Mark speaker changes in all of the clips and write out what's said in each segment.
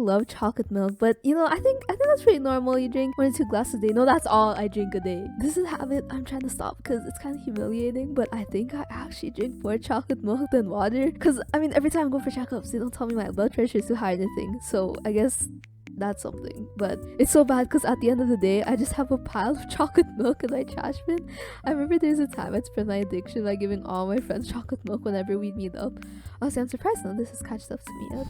Speaker 1: love chocolate milk, but you know, I think that's pretty normal. You drink 1 to 2 glasses a day. No, that's all I drink a day. This is a habit I'm trying to stop because it's kind of humiliating, but I think I actually drink more chocolate milk than water. Because I mean, every time I go for checkups, they don't tell me my blood pressure is too high or anything. So I guess that's something. But it's so bad because at the end of the day, I just have a pile of chocolate milk in my trash bin. I remember there's a time I'd spread my addiction by giving all my friends chocolate milk whenever we'd meet up. Honestly, I'm surprised none of this has catched up to me yet.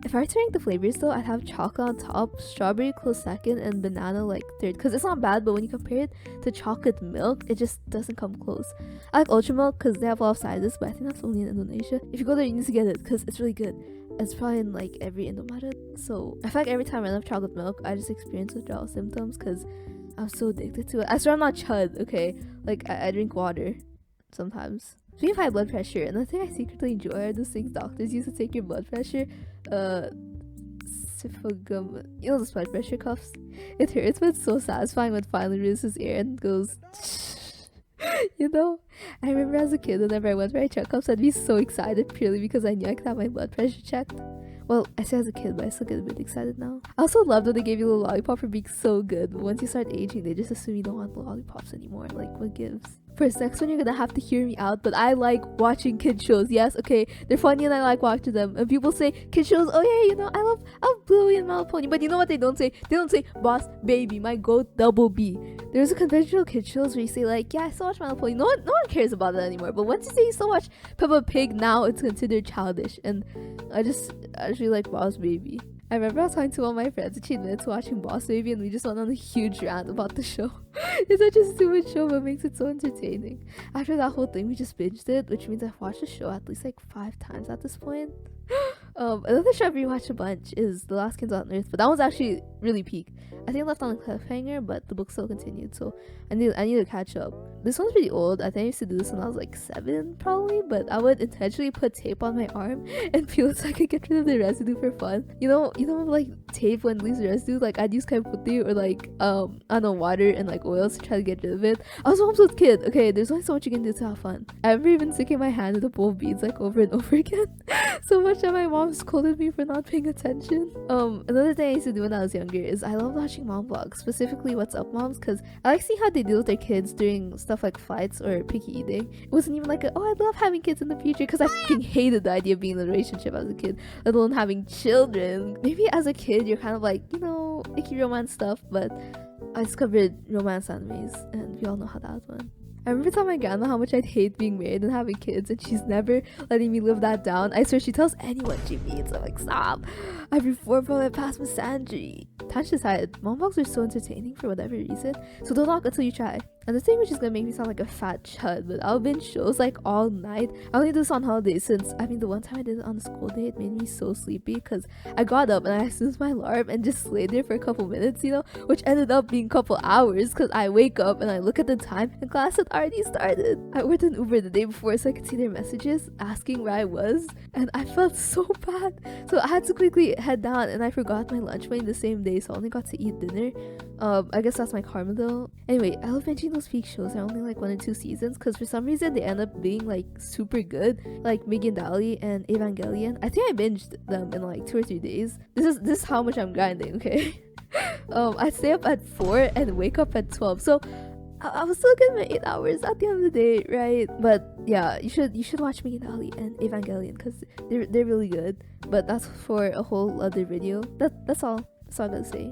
Speaker 1: If I were to rank the flavors though, I'd have chocolate on top, strawberry close second, and banana like third. Because it's not bad, but when you compare it to chocolate milk, it just doesn't come close. I like ultra milk because they have a lot of sizes, but I think that's only in Indonesia. If you go there, you need to get it because it's really good. It's probably in like every Indomaret. So I feel like every time I have chocolate milk, I just experience withdrawal symptoms because I'm so addicted to it. I swear I'm not chud, okay? Like I drink water sometimes. Speaking of high blood pressure, another thing I secretly enjoy are those things doctors use to take your blood pressure. Syphogum, you know those blood pressure cuffs? It hurts, but it's so satisfying when it finally releases air and goes. You know, I remember as a kid, whenever I went for my checkups, I'd be so excited purely because I knew I could have my blood pressure checked. Well, I say as a kid, but I still get a bit excited now. I also love that they gave you a lollipop for being so good, but once you start aging, they just assume you don't want lollipops anymore. Like, what gives? For this next one, you're gonna have to hear me out, but I like watching kid shows. Yes, okay, they're funny and I like watching them. And people say kid shows, oh yeah, you know, I love Bluey and My Little Pony. But you know what they don't say? They don't say Boss Baby, my goat double B. There's a conventional kid shows where you say like, yeah, I still watch My Little Pony. No one cares about that anymore. But once you say you still watch Peppa Pig, now it's considered childish. And I just really like Boss Baby. I remember I was talking to one of my friends and she admitted to watching Boss Baby and we just went on a huge rant about the show. It's such a stupid show but makes it so entertaining. After that whole thing we just binged it, which means I've watched the show at least like 5 times at this point. Another show I've rewatched a bunch is The Last Kids on Earth, but that one's actually really peak. I think I left on a cliffhanger, but the book still continued, so I need to catch up. This one's pretty old. I think I used to do this when I was like 7 probably, but I would intentionally put tape on my arm and peel it so I could get rid of the residue for fun. You know like tape when it leaves residue, like I'd use kaputi or like I don't know, water and like oils to try to get rid of it. I was a homeschooled kid, okay, there's only so much you can do to have fun. I remember even sticking my hand in a bowl of beads like over and over again. So much that my mom scolded me for not paying attention. Another thing I used to do when I was younger is I love watching mom vlogs, specifically What's Up Moms, because I like seeing how they deal with their kids during stuff like fights or picky eating. It wasn't even like oh, I love having kids in the future, because I fucking hated the idea of being in a relationship as a kid, let alone having children. Maybe as a kid you're kind of like, you know, icky romance stuff, but I discovered romance animes and we all know how that went. I remember telling my grandma how much I'd hate being married and having kids, and she's never letting me live that down. I swear she tells anyone she meets. I'm like, stop. I've reformed from my past misandry. Tangent aside, mom vlogs are so entertaining for whatever reason, so don't knock until you try. And the thing which is gonna make me sound like a fat chud, but I'll binge shows like all night. I only do this on holidays since, I mean, the one time I did it on a school day, it made me so sleepy because I got up and I snoozed my alarm and just laid there for a couple minutes, you know, which ended up being a couple hours because I wake up and I look at the time and class had already started. I ordered an Uber the day before so I could see their messages asking where I was, and I felt so bad. So I had to quickly head down and I forgot my lunch money the same day, so I only got to eat dinner. I guess that's my karma though. Anyway, I love binging those peak shows are only like 1 or 2 seasons because for some reason they end up being like super good, like Megan Dally and Evangelion. I think I binged them in like 2 or 3 days. This is how much I'm grinding, okay? I stay up at 4 and wake up at 12, so I was still getting my 8 hours at the end of the day, right? But yeah, you should watch Megan Dally and Evangelion because they're really good. But that's for a whole other video. That's all I gotta say.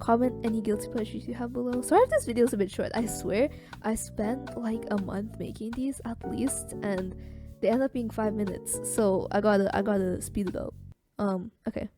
Speaker 1: Comment any guilty pleasures you have below. Sorry if this video is a bit short. I swear I spent like a month making these at least, and they end up being 5 minutes. So I gotta speed it up. Okay.